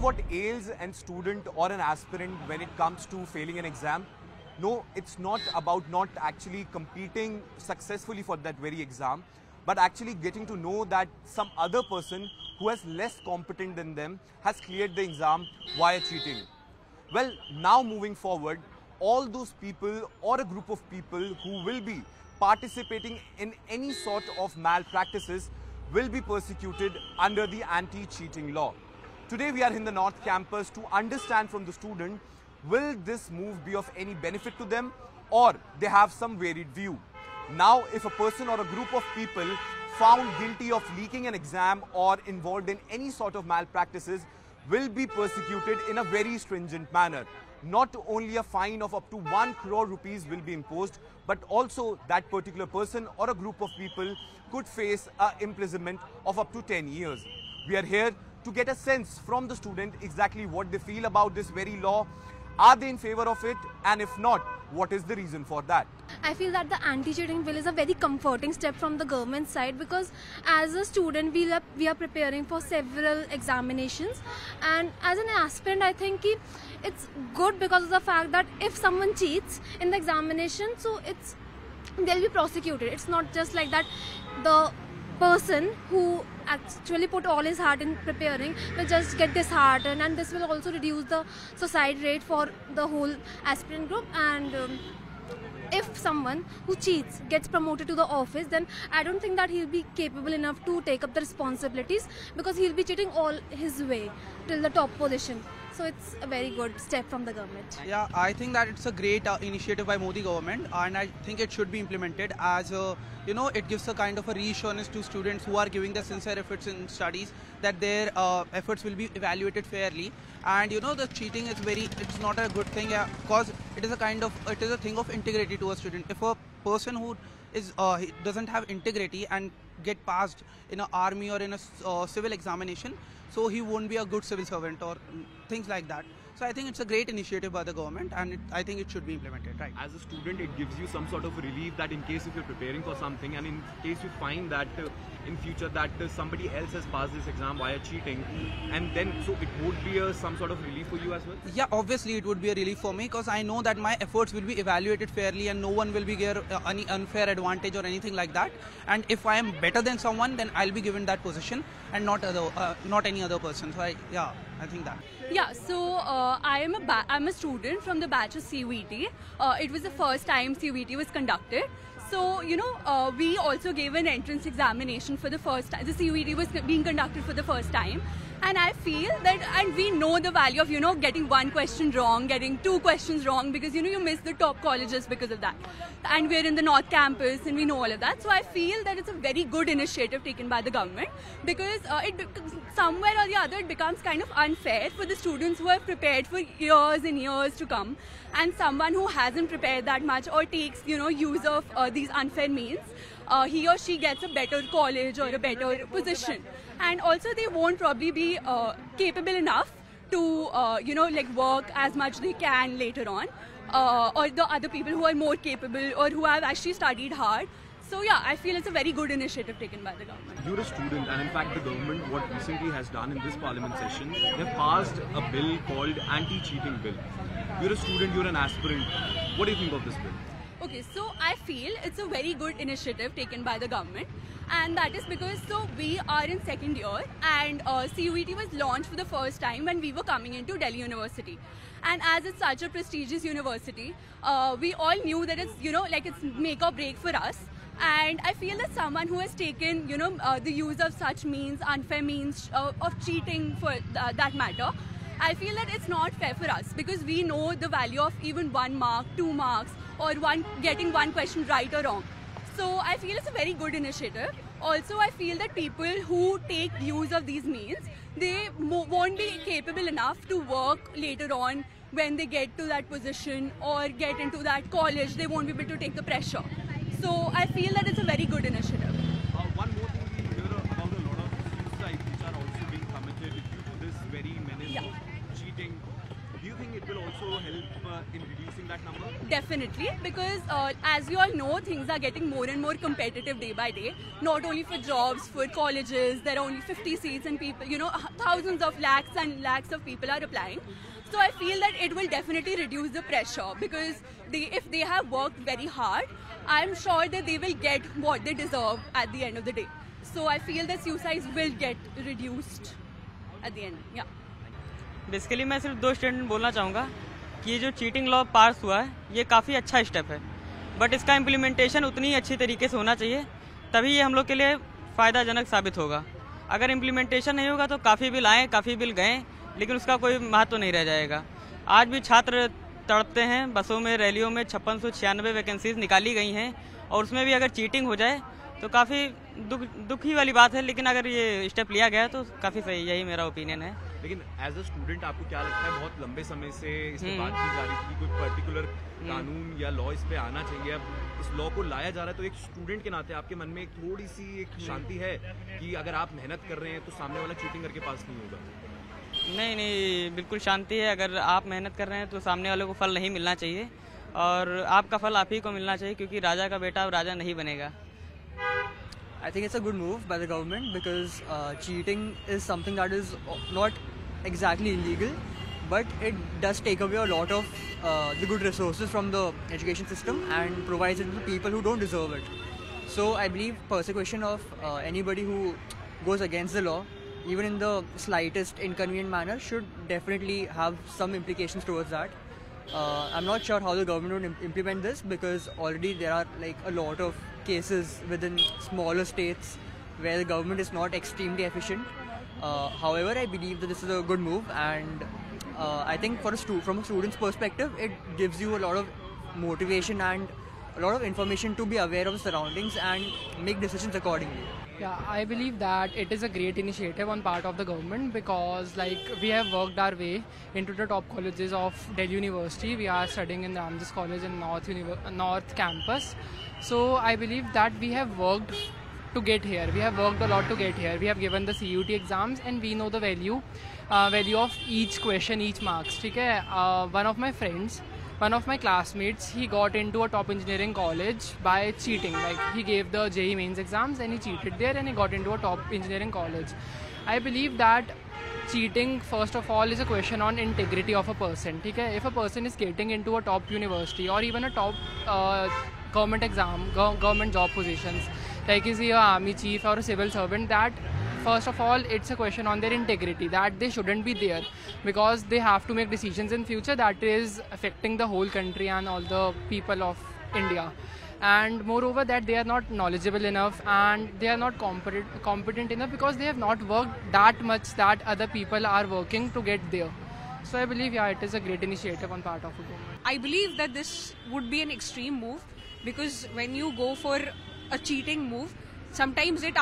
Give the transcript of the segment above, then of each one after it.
what ails an student or an aspirant when it comes to failing an exam? No, it's not about not actually competing successfully for that very exam, but actually getting to know that some other person who is less competent than them has cleared the exam via cheating. Well, now moving forward, all those people or a group of people who will be participating in any sort of malpractices will be persecuted under the anti-cheating law. Today we are in the North Campus to understand from the student, will this move be of any benefit to them or they have some varied view. Now, if a person or a group of people found guilty of leaking an exam or involved in any sort of malpractices will be persecuted in a very stringent manner. Not only a fine of up to 1 crore rupees will be imposed, but also that particular person or a group of people could face an imprisonment of up to 10 years. We are here to get a sense from the student exactly what they feel about this very law. Are they in favor of it? And if not, what is the reason for that? I feel that the anti-cheating bill is a very comforting step from the government side, because as a student we are preparing for several examinations, and as an aspirant I think it's good because of the fact that if someone cheats in the examination, so they'll be prosecuted. It's not just like that the person who actually put all his heart in preparing will just get disheartened, and this will also reduce the suicide rate for the whole aspirant group. And if someone who cheats gets promoted to the office, then I don't think that he'll be capable enough to take up the responsibilities, because he'll be cheating all his way till the top position. So it's a very good step from the government. Yeah, I think that it's a great initiative by Modi government, and I think it should be implemented as it gives a kind of a reassurance to students who are giving their sincere efforts in studies that their efforts will be evaluated fairly. And the cheating is it's not a good thing, because it is a thing of integrity to a student. If a person who he doesn't have integrity and get passed in an army or in a civil examination, so he won't be a good civil servant or things like that. So I think it's a great initiative by the government, and I think it should be implemented. Right. As a student, it gives you some sort of relief that in case if you're preparing for something, and in case you find that in future that somebody else has passed this exam via cheating, and then so it would be some sort of relief for you as well? Yeah, obviously it would be a relief for me, because I know that my efforts will be evaluated fairly and no one will be given any unfair advantage or anything like that. And if I am better than someone, then I'll be given that position and not any other person. So I think that. Yeah, so I'm a student from the batch of CUET. It was the first time CUET was conducted. So, we also gave an entrance examination for the first time. The CUET was being conducted for the first time. And I feel that, and we know the value of, getting one question wrong, getting two questions wrong, because, you miss the top colleges because of that. And we're in the North Campus and we know all of that. So I feel that it's a very good initiative taken by the government, because somewhere or the other it becomes kind of unfair for the students who have prepared for years and years to come, and someone who hasn't prepared that much or takes, use of these unfair means, he or she gets a better college or a better position. And also they won't probably be capable enough to, work as much they can later on, or the other people who are more capable or who have actually studied hard. So yeah, I feel it's a very good initiative taken by the government. You're a student, and in fact the government, what recently has done in this parliament session, they've passed a bill called anti-cheating bill. You're a student, you're an aspirant. What do you think of this bill? Okay, so I feel it's a very good initiative taken by the government, and that is because we are in second year, and CUET was launched for the first time when we were coming into Delhi University. And as it's such a prestigious university, we all knew that it's it's make or break for us. And I feel that someone who has taken the use of such means, unfair means of cheating for that matter, I feel that it's not fair for us, because we know the value of even 1 mark, 2 marks, or getting one question right or wrong. So I feel it's a very good initiative. Also, I feel that people who take use of these means, they won't be capable enough to work later on when they get to that position or get into that college. They won't be able to take the pressure. So I feel that it's a very good initiative. One more thing we hear about a lot of suicides which are also being committed due to this very menace of cheating. Do you think it will also help in reducing that number? Definitely, because as we all know, things are getting more and more competitive day by day. Not only for jobs, for colleges, there are only 50 seats and people, thousands of lakhs and lakhs of people are applying. So I feel that it will definitely reduce the pressure, because if they have worked very hard, I'm sure that they will get what they deserve at the end of the day. So I feel that suicides will get reduced at the end. Yeah. Basically मैं सिर्फ 2 statement बोलना चाहूँगा कि ये जो cheating law पास हुआ है ये काफ़ी अच्छा स्टेप है, बट इसका इम्प्लीमेंटेशन उतनी ही अच्छी तरीके से होना चाहिए, तभी ये हम लोग के लिए फ़ायदाजनक साबित होगा। अगर इम्प्लीमेंटेशन नहीं होगा तो काफ़ी बिल आए, काफ़ी बिल गए, लेकिन उसका कोई महत्व नहीं रह जाएगा। आज भी छात्र तड़पते हैं, बसों में, रैलियों में 5696 वैकेंसीज निकाली गई हैं, और उसमें भी अगर चीटिंग हो जाए तो काफ़ी दुखी वाली बात है, लेकिन अगर ये स्टेप लिया गया तो काफ़ी सही, यही मेरा ओपिनियन है। लेकिन एज अ स्टूडेंट आपको क्या लगता है, बहुत लंबे समय से इस पे बात की जा रही थी कि कोई पर्टिकुलर कानून या लॉ इस पे आना चाहिए, अब इस लॉ को लाया जा रहा है, तो एक स्टूडेंट के नाते आपके मन में एक थोड़ी सी एक शांति है कि अगर आप मेहनत कर रहे हैं तो सामने वाला चीटिंग करके पास नहीं होगा? नहीं, बिल्कुल शांति है। अगर आप मेहनत कर रहे हैं तो सामने वाले को फल नहीं मिलना चाहिए, और आपका फल आप ही को मिलना चाहिए, क्योंकि राजा का बेटा अब राजा नहीं बनेगा। I think it's a good move by the government, because cheating is something that is not exactly illegal, but it does take away a lot of the good resources from the education system and provides it to people who don't deserve it. So I believe persecution of anybody who goes against the law, even in the slightest inconvenient manner, should definitely have some implications towards that. I'm not sure how the government would implement this, because already there are like a lot of cases within smaller states where the government is not extremely efficient. However, I believe that this is a good move, and I think from a student's perspective, it gives you a lot of motivation and a lot of information to be aware of the surroundings and make decisions accordingly. Yeah, I believe that it is a great initiative on part of the government, because we have worked our way into the top colleges of Delhi University. We are studying in Ramjas College in North Campus. So I believe that we have worked to get here. We have worked a lot to get here. We have given the CUT exams and we know the value of each question, each marks. Okay? One of my classmates, he got into a top engineering college by cheating. Like, he gave the JEE mains exams and he cheated there and he got into a top engineering college. I believe that cheating, first of all, is a question on integrity of a person. Okay? If a person is getting into a top university or even a top government exam, government job positions, like is he an army chief or a civil servant, that first of all, it's a question on their integrity, that they shouldn't be there, because they have to make decisions in future that is affecting the whole country and all the people of India. And moreover, that they are not knowledgeable enough and they are not competent enough, because they have not worked that much that other people are working to get there. So I believe, yeah, it is a great initiative on part of the government. I believe that this would be an extreme move, because when you go for a cheating move, sometimes it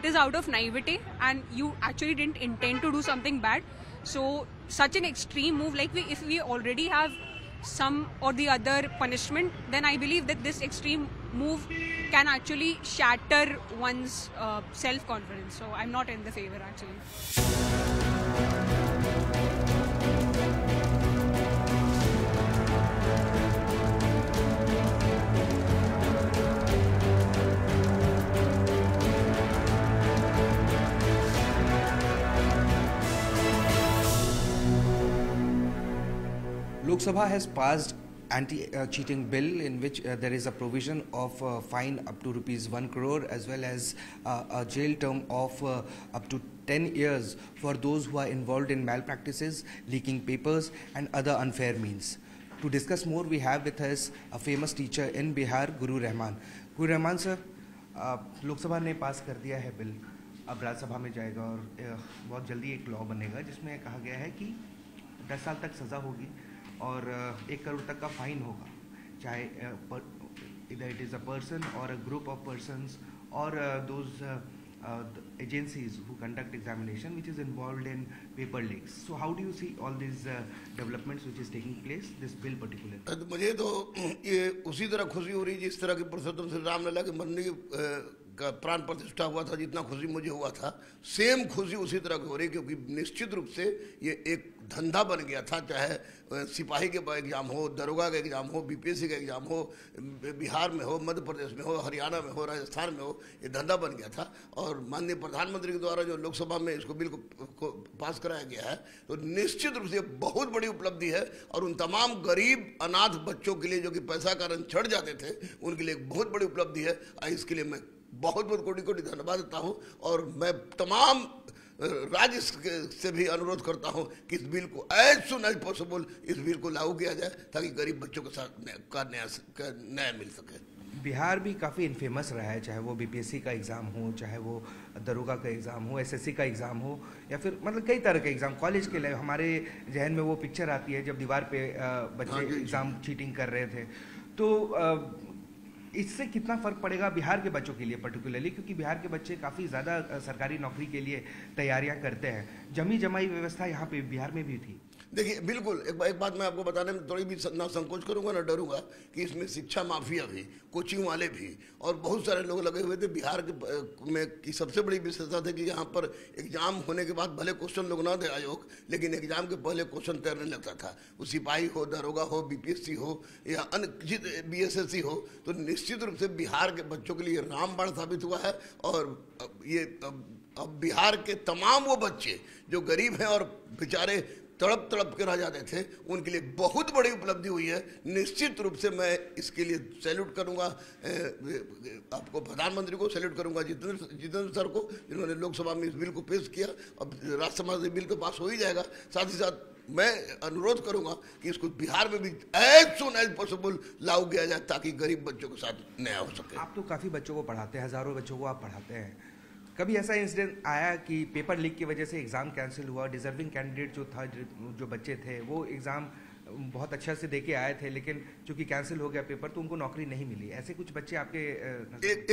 is out of naivety and you actually didn't intend to do something bad. So such an extreme move, like if we already have some or the other punishment, then I believe that this extreme move can actually shatter one's self-confidence. So I'm not in the favor actually. Lok Sabha has passed anti-cheating bill in which there is a provision of fine up to ₹1 crore as well as a jail term of up to 10 years for those who are involved in malpractices, leaking papers and other unfair means. To discuss more, we have with us a famous teacher in Bihar, Guru Rahman. Guru Rahman sir, Lok Sabha ने पास कर दिया है bill, अब राज्य सभा में जाएगा और बहुत जल्दी एक लॉ बनेगा जिसमें कहा गया है कि 10 साल तक सज़ा होगी और 1 करोड़ तक का फाइन होगा, चाहे इधर इट इज़ अ पर्सन और अ ग्रुप ऑफ पर्सन्स और those agencies who conduct examination which is involved in paper leaks. So how do you see all these developments which is taking place, this bill particularly? मुझे तो ये उसी तरह खुशी हो रही जिस तरह की पुरुषोत्तम श्री रामलला के मरने की का प्राण प्रतिष्ठा हुआ था, जितना खुशी मुझे हुआ था, सेम खुशी उसी तरह की हो रही, क्योंकि निश्चित रूप से ये एक धंधा बन गया था। चाहे सिपाही के एग्ज़ाम हो, दरोगा का एग्ज़ाम हो, बीपीएससी का एग्ज़ाम हो, बिहार में हो, मध्य प्रदेश में हो, हरियाणा में हो, राजस्थान में हो, ये धंधा बन गया था। और माननीय प्रधानमंत्री के द्वारा जो लोकसभा में इसको बिल को पास कराया गया है, तो निश्चित रूप से बहुत बड़ी उपलब्धि है। और उन तमाम गरीब अनाथ बच्चों के लिए जो कि पैसा कारण चढ़ जाते थे, उनके लिए एक बहुत बड़ी उपलब्धि है। इसके लिए मैं बहुत बहुत कोटि कोटि धन्यवाद देता हूँ। और मैं तमाम राज्य से भी अनुरोध करता हूं कि इस बिल को एज सुन एज पॉसिबल इस बिल को लागू किया जाए, ताकि गरीब बच्चों के साथ न्याय मिल सके। बिहार भी काफ़ी इनफेमस रहा है, चाहे वो बीपीएससी का एग्ज़ाम हो, चाहे वो दरोगा का एग्ज़ाम हो, एसएससी का एग्ज़ाम हो, या फिर मतलब कई तरह के एग्ज़ाम कॉलेज के लिए। हमारे जहन में वो पिक्चर आती है जब दीवार पे बच्चे एग्ज़ाम चीटिंग कर रहे थे। तो इससे कितना फ़र्क पड़ेगा बिहार के बच्चों के लिए पर्टिकुलरली, क्योंकि बिहार के बच्चे काफ़ी ज़्यादा सरकारी नौकरी के लिए तैयारियां करते हैं। जमी जमाई व्यवस्था यहाँ पे बिहार में भी थी। देखिए, बिल्कुल एक बात मैं आपको बताने में थोड़ी भी ना संकोच करूंगा ना डरूंगा कि इसमें शिक्षा माफिया भी, कोचिंग वाले भी और बहुत सारे लोग लगे हुए थे। बिहार के में की सबसे बड़ी विशेषता थी कि यहाँ पर एग्जाम होने के बाद भले क्वेश्चन लोग ना दे आयोग, लेकिन एग्जाम के पहले क्वेश्चन तैरने लगता था। वो सिपाही हो, दरोगा हो, बीपीएससी हो या अन्य बीएसएससी हो, तो निश्चित रूप से बिहार के बच्चों के लिए रामबाण साबित हुआ है। और ये अब बिहार के तमाम वो बच्चे जो गरीब हैं और बेचारे तड़प तड़प के रह जाते थे, उनके लिए बहुत बड़ी उपलब्धि हुई है। निश्चित रूप से मैं इसके लिए सैल्यूट करूंगा, आपको प्रधानमंत्री को सैल्यूट करूंगा, जितेंद्र सर को, जिन्होंने लोकसभा में इस बिल को पेश किया। अब राज्यसभा से बिल तो पास हो ही जाएगा। साथ ही साथ मैं अनुरोध करूंगा कि इसको बिहार में भी एज सुन एज पॉसिबल लागू किया जाए, ताकि गरीब बच्चों के साथ न्याय हो सके। आप तो काफ़ी बच्चों को पढ़ाते हैं, हज़ारों बच्चों को आप पढ़ाते हैं। कभी ऐसा इंसिडेंट आया कि पेपर लीक की वजह से एग्ज़ाम कैंसिल हुआ, डिजर्विंग कैंडिडेट जो बच्चे थे वो एग्ज़ाम बहुत अच्छा से देके आए थे, लेकिन चूंकि कैंसिल हो गया पेपर तो उनको नौकरी नहीं मिली? ऐसे कुछ बच्चे आपके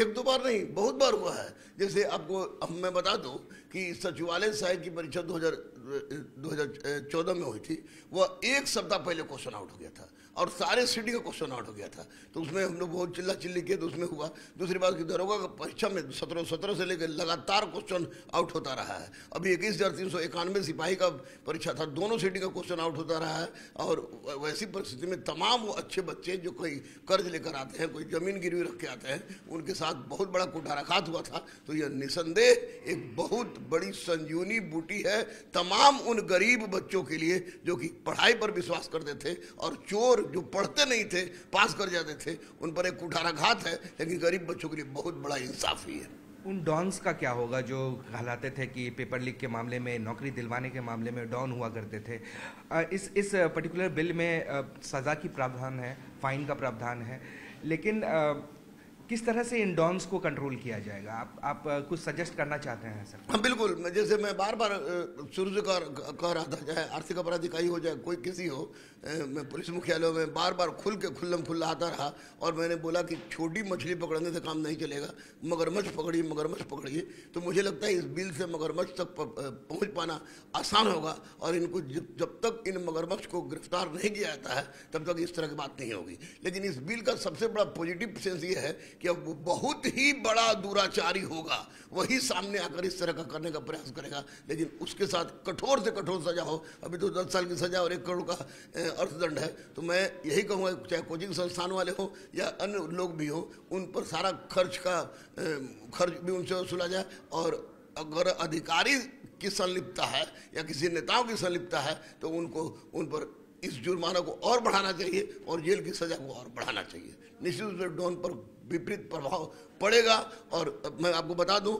एक दो बार नहीं, बहुत बार हुआ है। जैसे आपको अब मैं बता दूं कि सचिवालय सहायक की परीक्षा 2014 में हुई थी। वह एक सप्ताह पहले क्वेश्चन आउट हो गया था और सारे सिटी का क्वेश्चन आउट हो गया था। तो उसमें हम लोग बहुत चिल्ला चिल्ली किए, तो उसमें हुआ। दूसरी बात कि दरोगा का परीक्षा में 17 से लेकर लगातार क्वेश्चन आउट होता रहा है। अभी 21,391 सिपाही का परीक्षा था, दोनों सिटी का क्वेश्चन आउट होता रहा है। और वैसी परिस्थिति में तमाम वो अच्छे बच्चे जो कोई कर्ज लेकर आते हैं, कोई जमीन गिरवी रख के आते हैं, उनके साथ बहुत बड़ा कुठाराघात हुआ था। तो यह निसंदेह एक बहुत बड़ी संजीवनी बूटी है तमाम उन गरीब बच्चों के लिए जो कि पढ़ाई पर विश्वास करते थे, और चोर जो पढ़ते नहीं थे पास कर जाते थे, उन पर एक कुठाराघात है। लेकिन गरीब बच्चों के लिए बहुत बड़ा इंसाफी है। उन डॉन्स का क्या होगा जो कहलाते थे कि पेपर लीक के मामले में, नौकरी दिलवाने के मामले में डॉन हुआ करते थे? इस पर्टिकुलर बिल में सज़ा की प्रावधान है, फाइन का प्रावधान है, लेकिन किस तरह से इन डॉन्स को कंट्रोल किया जाएगा? आप कुछ सजेस्ट करना चाहते हैं सर? हाँ बिल्कुल। जैसे मैं बार बार शुरू से कह रहा था, चाहे आर्थिक अपराध इकाई हो, चाहे कोई किसी हो, मैं पुलिस मुख्यालयों में बार बार खुल्लम खुल्ला आता रहा। और मैंने बोला कि छोटी मछली पकड़ने से काम नहीं चलेगा, मगरमच्छ पकड़िए। तो मुझे लगता है इस बिल से मगरमच्छ तक पहुँच पाना आसान होगा। और इनको जब तक इन मगरमच्छ को गिरफ्तार नहीं किया जाता है, तब तक इस तरह की बात नहीं होगी। लेकिन इस बिल का सबसे बड़ा पॉजिटिव सेंस ये है कि अब वो बहुत ही बड़ा दुराचारी होगा, वही सामने आकर इस तरह का करने का प्रयास करेगा। लेकिन उसके साथ कठोर से कठोर सजा हो। अभी तो 10 साल की सजा और 1 करोड़ का अर्थदंड है। तो मैं यही कहूँगा, चाहे कोचिंग संस्थान वाले हो या अन्य लोग भी हो, उन पर सारा खर्च भी उनसे वसूला जाए। और अगर अधिकारी की संलिप्तता है या किसी नेताओं की संलिप्तता है, तो उन पर इस जुर्माना को और बढ़ाना चाहिए और जेल की सजा को और बढ़ाना चाहिए। निश्चित रूप से डॉन पर विपरीत प्रभाव पड़ेगा। और मैं आपको बता दूं,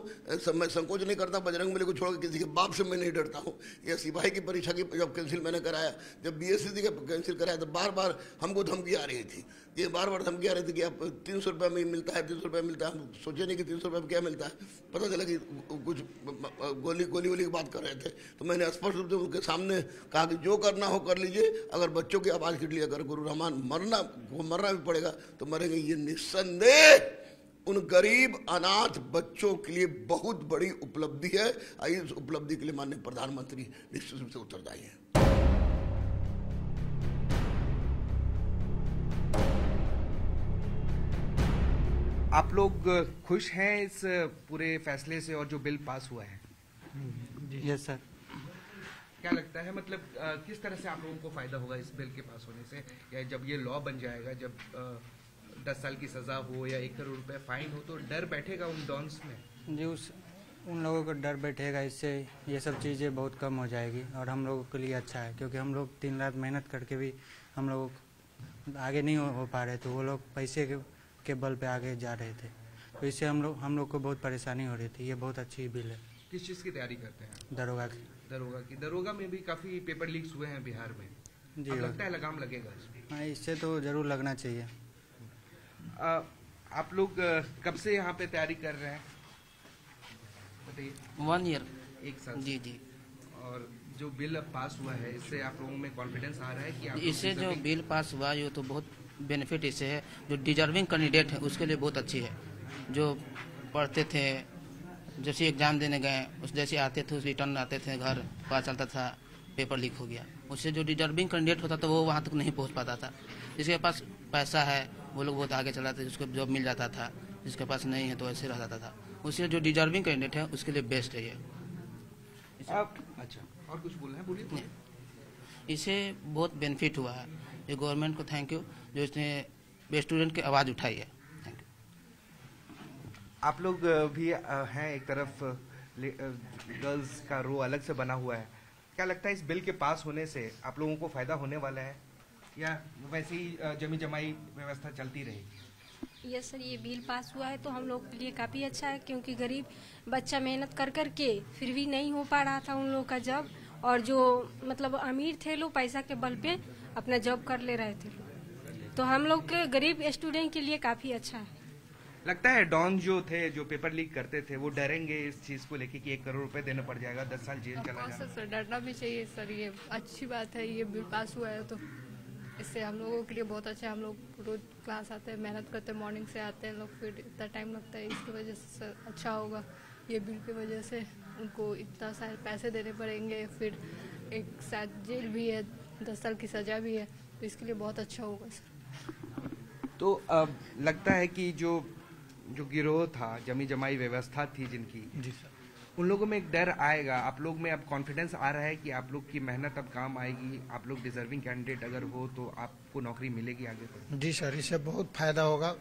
मैं संकोच नहीं करता, बजरंगबली को छोड़कर किसी के बाप से मैं नहीं डरता हूं। यह सिपाही की परीक्षा की जब कैंसिल मैंने कराया, जब बीएससी का कैंसिल कराया, तो बार बार हमको धमकी आ रही थी। ये बार बार धमकी आ रही थी कि आप 300 रुपये में मिलता है, 300 रुपये मिलता है। हम सोचे नहीं कि 300 रुपये में क्या मिलता है। पता चला कि कुछ गोली की बात कर रहे थे। तो मैंने स्पष्ट रूप से उनके सामने कहा कि जो करना हो कर लीजिए, अगर बच्चों की आवाज़ खींच ली, अगर गुरु रहमान मरना भी पड़ेगा तो मरेंगे। ये निस्संदेह उन गरीब अनाथ बच्चों के लिए बहुत बड़ी उपलब्धि है। इस उपलब्धि के लिए माननीय प्रधानमंत्री निश्चित रूप से उत्तरदायी है। आप लोग खुश हैं इस पूरे फैसले से और जो बिल पास हुआ है? Yes sir. क्या लगता है, मतलब किस तरह से आप लोगों को फायदा होगा इस बिल के पास होने से, या जब ये लॉ बन जाएगा, जब 10 साल की सजा हो या 1 करोड़ रुपए फाइन हो, तो डर बैठेगा उन डॉन्स में? जी, उन लोगों को डर बैठेगा, इससे ये सब चीज़ें बहुत कम हो जाएगी और हम लोगों के लिए अच्छा है, क्योंकि हम लोग 3 रात मेहनत करके भी हम लोग आगे नहीं हो पा रहे थे, वो लोग पैसे के बल पे आगे जा रहे थे, तो इससे हम लोग को बहुत परेशानी हो रही थी। ये बहुत अच्छी बिल है। किस चीज़ की तैयारी करते हैं? दरोगा की। दरोगा में भी काफ़ी पेपर लीक्स हुए हैं बिहार में जी। अब लगता है लगाम लगेगा इसमें? हाँ, इससे तो ज़रूर लगना चाहिए। आप लोग कब से यहाँ पे तैयारी कर रहे हैं? 1 ईयर। 1 साल जी जी। और जो बिल अब पास हुआ है, इससे आप लोगों में कॉन्फिडेंस आ रहा है कि आप इससे जो बिल पास हुआ है, ये तो बहुत बेनिफिट इससे है। जो डिजर्विंग कैंडिडेट है उसके लिए बहुत अच्छी है। जो पढ़ते थे, जैसे एग्जाम देने गए, उस जैसे आते थे, उस रिटर्न आते थे घर, पता चलता था पेपर लीक हो गया। उससे जो डिजर्विंग कैंडिडेट होता था वो वहाँ तक नहीं पहुँच पाता था। जिसके पास पैसा है वो लोग बहुत आगे चलाते थे, उसको जॉब मिल जाता था। जिसके पास नहीं है तो ऐसे रह जाता था। उससे जो डिजर्विंग कैंडिडेट है उसके लिए बेस्ट है ये। अच्छा, और कुछ बोलना है? बोलिए। इससे बहुत बेनिफिट हुआ है। ये गवर्नमेंट को थैंक यू जो इसने स्टूडेंट की आवाज़ उठाई है। Thank you. आप लोग भी हैं, एक तरफ गर्ल्स का रो अलग से बना हुआ है। क्या लगता है इस बिल के पास होने से आप लोगों को फायदा होने वाला है, या वैसे ही जमी जमाई व्यवस्था चलती रहेगी? यस सर, ये बिल पास हुआ है तो हम लोग के लिए काफ़ी अच्छा है, क्योंकि गरीब बच्चा मेहनत कर के फिर भी नहीं हो पा रहा था उन लोगों का जॉब, और जो मतलब अमीर थे लोग पैसा के बल पे अपना जॉब कर ले रहे थे, तो हम लोग के गरीब स्टूडेंट के लिए काफ़ी अच्छा है। लगता है डॉन जो थे, जो पेपर लीक करते थे, वो डरेंगे इस चीज को लेके कि 1 करोड़ रुपए देना पड़ जाएगा, 10 साल जेल चला जाएगा? सर डरना भी चाहिए सर, ये अच्छी बात है। ये बिल पास हुआ है तो इससे हम लोगों के लिए बहुत अच्छा है। हम लोग रोज क्लास आते हैं, मेहनत करते हैं, मॉर्निंग से आते हैं लोग, फिर इतना टाइम लगता है, इसकी वजह से सर अच्छा होगा। ये बिल की वजह से उनको इतना सारे पैसे देने पड़ेंगे, फिर एक साथ जेल भी है, 10 साल की सजा भी है, तो इसके लिए बहुत अच्छा होगा सर। तो अब लगता है कि जो गिरोह था, जमी जमाई व्यवस्था थी जिनकी, जी सर, उन लोगों में एक डर आएगा। आप लोग में अब कॉन्फिडेंस आ रहा है कि आप लोग की मेहनत अब काम आएगी, आप लोग डिजर्विंग कैंडिडेट अगर हो तो आपको नौकरी मिलेगी आगे पर? जी सर, इससे बहुत फायदा होगा।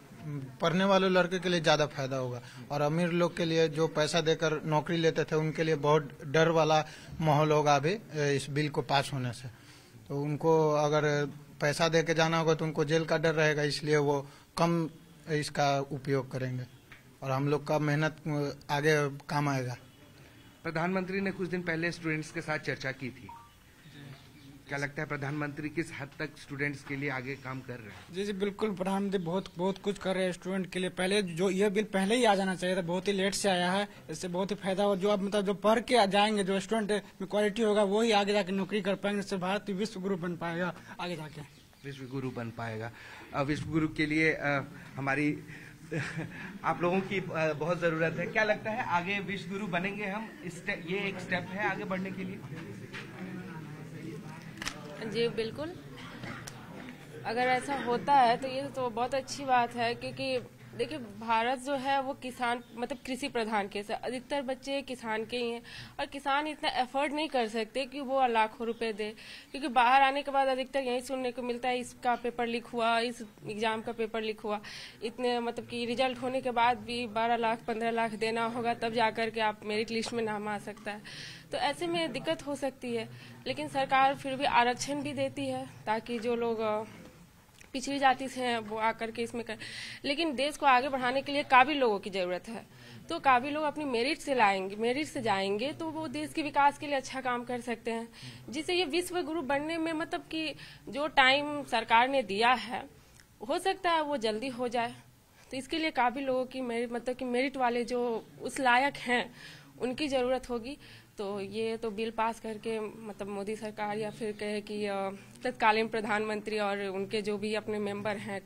पढ़ने वाले लड़के के लिए ज़्यादा फायदा होगा, और अमीर लोग के लिए जो पैसा देकर नौकरी लेते थे उनके लिए बहुत डर वाला माहौल होगा अभी इस बिल को पास होने से। तो उनको अगर पैसा दे के जाना होगा तो उनको जेल का डर रहेगा, इसलिए वो कम इसका उपयोग करेंगे और हम लोग का मेहनत आगे काम आएगा। प्रधानमंत्री ने कुछ दिन पहले स्टूडेंट्स के साथ चर्चा की थी। क्या लगता है प्रधानमंत्री किस हद तक स्टूडेंट्स के लिए आगे काम कर रहे हैं? जी जी बिल्कुल, प्रधानमंत्री बहुत कुछ कर रहे हैं स्टूडेंट के लिए। पहले जो ये बिल पहले ही आ जाना चाहिए था, बहुत ही लेट से आया है, इससे बहुत ही फायदा हो। जो अब मतलब जो पढ़ के जाएंगे, जो स्टूडेंट में क्वालिटी होगा वो ही आगे जाके नौकरी कर पाएंगे। इससे भारत विश्व गुरु बन पाएगा आगे जाके, विश्व गुरु बन पाएगा। विश्व गुरु के लिए हमारी आप लोगों की बहुत जरूरत है। क्या लगता है आगे विश्व गुरु बनेंगे हम? ये एक स्टेप है आगे बढ़ने के लिए? जी बिल्कुल, अगर ऐसा होता है तो ये तो बहुत अच्छी बात है, क्योंकि देखिए भारत जो है वो किसान मतलब कृषि प्रधान देश है। अधिकतर बच्चे किसान के ही हैं, और किसान इतना एफर्ट नहीं कर सकते कि वो लाखों रुपए दे, क्योंकि बाहर आने के बाद अधिकतर यही सुनने को मिलता है इसका पेपर लीक हुआ, इस एग्जाम का पेपर लीक हुआ। इतने मतलब कि रिजल्ट होने के बाद भी 12 लाख 15 लाख देना होगा, तब जाकर के आप मेरिट लिस्ट में नाम आ सकता है। तो ऐसे में दिक्कत हो सकती है, लेकिन सरकार फिर भी आरक्षण भी देती है ताकि जो लोग पिछड़ी जाति से हैं वो आकर के इसमें कर। लेकिन देश को आगे बढ़ाने के लिए काबिल लोगों की जरूरत है, तो काबिल लोग अपनी मेरिट से जाएंगे तो वो देश के विकास के लिए अच्छा काम कर सकते हैं, जिससे ये विश्व गुरु बनने में मतलब कि जो टाइम सरकार ने दिया है हो सकता है वो जल्दी हो जाए। तो इसके लिए काबिल लोगों की मतलब कि मेरिट वाले जो उस लायक हैं उनकी जरूरत होगी। तो ये तो बिल पास करके मतलब मोदी सरकार या फिर कहे कि तत्कालीन प्रधानमंत्री और उनके जो भी अपने मेंबर हैं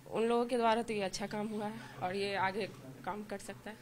उन लोगों के द्वारा तो ये अच्छा काम हुआ है, और ये आगे काम कर सकता है।